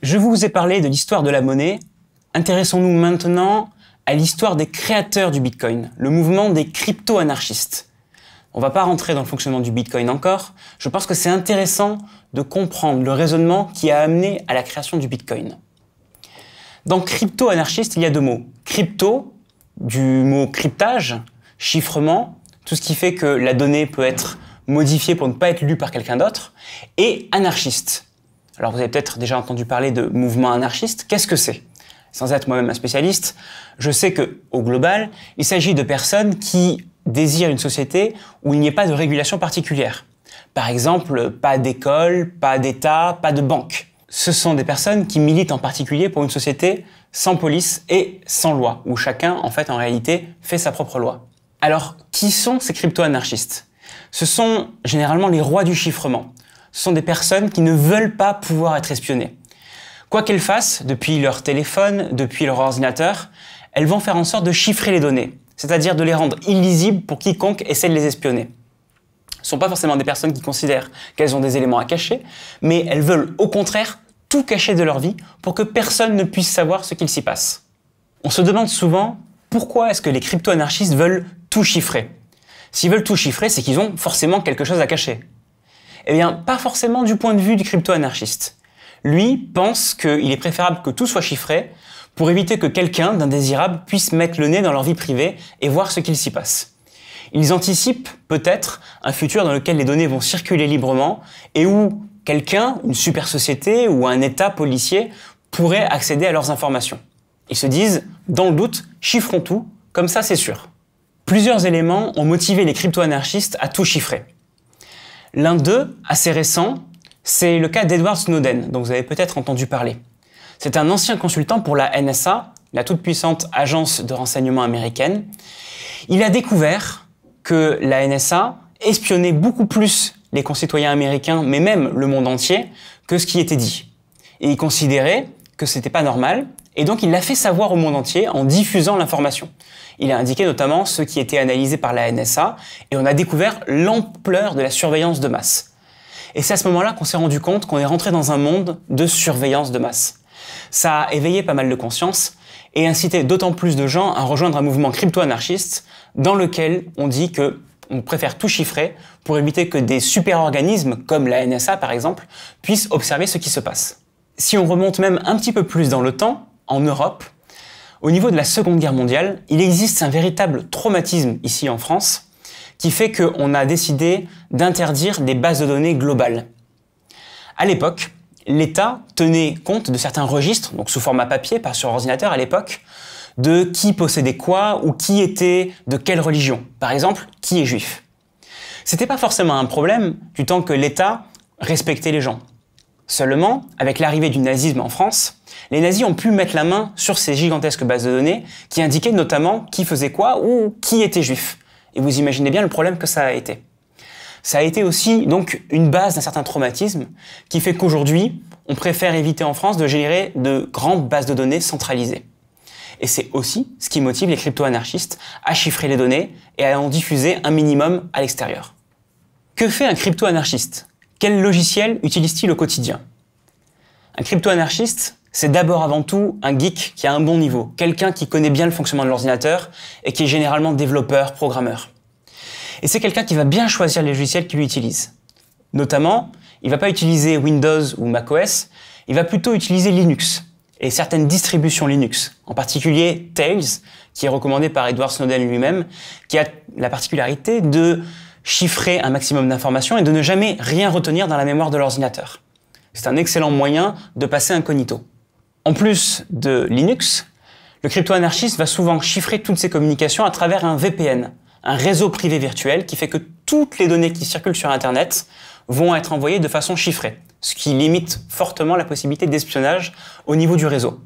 Je vous ai parlé de l'histoire de la monnaie. Intéressons-nous maintenant à l'histoire des créateurs du Bitcoin, le mouvement des crypto-anarchistes. On ne va pas rentrer dans le fonctionnement du Bitcoin encore. Je pense que c'est intéressant de comprendre le raisonnement qui a amené à la création du Bitcoin. Dans crypto-anarchiste, il y a deux mots. Crypto, du mot cryptage, chiffrement, tout ce qui fait que la donnée peut être modifiée pour ne pas être lue par quelqu'un d'autre, et anarchiste. Alors vous avez peut-être déjà entendu parler de mouvement anarchiste. Qu'est-ce que c'est? Sans être moi-même un spécialiste, je sais que, au global, il s'agit de personnes qui désirent une société où il n'y ait pas de régulation particulière. Par exemple, pas d'école, pas d'État, pas de banque. Ce sont des personnes qui militent en particulier pour une société sans police et sans loi, où chacun, en réalité, fait sa propre loi. Alors, qui sont ces crypto-anarchistes? Ce sont généralement les rois du chiffrement. Ce sont des personnes qui ne veulent pas pouvoir être espionnées. Quoi qu'elles fassent, depuis leur téléphone, depuis leur ordinateur, elles vont faire en sorte de chiffrer les données, c'est-à-dire de les rendre illisibles pour quiconque essaie de les espionner. Ce ne sont pas forcément des personnes qui considèrent qu'elles ont des éléments à cacher, mais elles veulent au contraire tout cacher de leur vie pour que personne ne puisse savoir ce qu'il s'y passe. On se demande souvent pourquoi est-ce que les crypto-anarchistes veulent tout chiffrer. S'ils veulent tout chiffrer, c'est qu'ils ont forcément quelque chose à cacher. Eh bien, pas forcément du point de vue du crypto-anarchiste. Lui pense qu'il est préférable que tout soit chiffré pour éviter que quelqu'un d'indésirable puisse mettre le nez dans leur vie privée et voir ce qu'il s'y passe. Ils anticipent peut-être un futur dans lequel les données vont circuler librement et où quelqu'un, une super société ou un état policier pourrait accéder à leurs informations. Ils se disent, dans le doute, chiffrons tout, comme ça c'est sûr. Plusieurs éléments ont motivé les crypto-anarchistes à tout chiffrer. L'un d'eux, assez récent, c'est le cas d'Edward Snowden, dont vous avez peut-être entendu parler. C'est un ancien consultant pour la NSA, la toute-puissante agence de renseignement américaine. Il a découvert que la NSA espionnait beaucoup plus les concitoyens américains, mais même le monde entier, que ce qui était dit. Et il considérait que c'était pas normal, et donc il l'a fait savoir au monde entier en diffusant l'information. Il a indiqué notamment ce qui était analysé par la NSA, et on a découvert l'ampleur de la surveillance de masse. Et c'est à ce moment-là qu'on s'est rendu compte qu'on est rentré dans un monde de surveillance de masse. Ça a éveillé pas mal de conscience, et incité d'autant plus de gens à rejoindre un mouvement crypto-anarchiste dans lequel on dit que on préfère tout chiffrer pour éviter que des super-organismes, comme la NSA par exemple, puissent observer ce qui se passe. Si on remonte même un petit peu plus dans le temps, en Europe, au niveau de la Seconde Guerre mondiale, il existe un véritable traumatisme ici en France qui fait qu'on a décidé d'interdire des bases de données globales. À l'époque, l'État tenait compte de certains registres, donc sous format papier, pas sur ordinateur à l'époque, de qui possédait quoi ou qui était de quelle religion. Par exemple, qui est juif. C'était pas forcément un problème du temps que l'État respectait les gens. Seulement, avec l'arrivée du nazisme en France, les nazis ont pu mettre la main sur ces gigantesques bases de données qui indiquaient notamment qui faisait quoi ou qui était juif. Et vous imaginez bien le problème que ça a été. Ça a été aussi donc une base d'un certain traumatisme qui fait qu'aujourd'hui, on préfère éviter en France de générer de grandes bases de données centralisées. Et c'est aussi ce qui motive les crypto-anarchistes à chiffrer les données et à en diffuser un minimum à l'extérieur. Que fait un crypto-anarchiste? Quel logiciel utilise-t-il au quotidien? Un crypto-anarchiste, c'est d'abord avant tout un geek qui a un bon niveau, quelqu'un qui connaît bien le fonctionnement de l'ordinateur et qui est généralement développeur, programmeur. Et c'est quelqu'un qui va bien choisir les logiciels qu'il utilise. Notamment, il ne va pas utiliser Windows ou macOS, il va plutôt utiliser Linux et certaines distributions Linux, en particulier Tails, qui est recommandé par Edward Snowden lui-même, qui a la particularité de chiffrer un maximum d'informations et de ne jamais rien retenir dans la mémoire de l'ordinateur. C'est un excellent moyen de passer incognito. En plus de Linux, le crypto-anarchiste va souvent chiffrer toutes ses communications à travers un VPN, un réseau privé virtuel qui fait que toutes les données qui circulent sur Internet vont être envoyées de façon chiffrée, ce qui limite fortement la possibilité d'espionnage au niveau du réseau.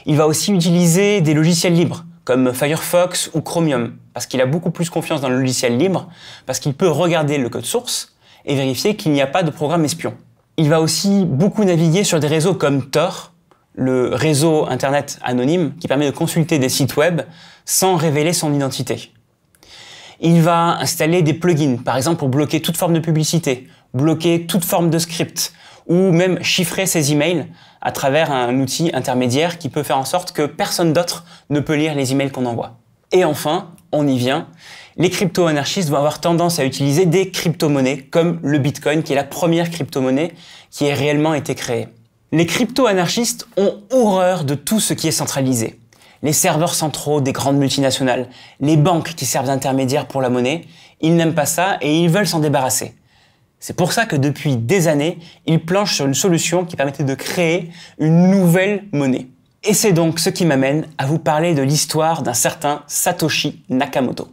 Il va aussi utiliser des logiciels libres, comme Firefox ou Chromium, parce qu'il a beaucoup plus confiance dans le logiciel libre, parce qu'il peut regarder le code source et vérifier qu'il n'y a pas de programme espion. Il va aussi beaucoup naviguer sur des réseaux comme Tor, le réseau Internet anonyme qui permet de consulter des sites web sans révéler son identité. Il va installer des plugins, par exemple pour bloquer toute forme de publicité, bloquer toute forme de script, ou même chiffrer ses emails à travers un outil intermédiaire qui peut faire en sorte que personne d'autre ne peut lire les emails qu'on envoie. Et enfin, on y vient, les crypto-anarchistes vont avoir tendance à utiliser des crypto-monnaies comme le Bitcoin, qui est la première crypto-monnaie qui ait réellement été créée. Les crypto-anarchistes ont horreur de tout ce qui est centralisé. Les serveurs centraux des grandes multinationales, les banques qui servent d'intermédiaires pour la monnaie, ils n'aiment pas ça et ils veulent s'en débarrasser. C'est pour ça que depuis des années, ils planchent sur une solution qui permettait de créer une nouvelle monnaie. Et c'est donc ce qui m'amène à vous parler de l'histoire d'un certain Satoshi Nakamoto.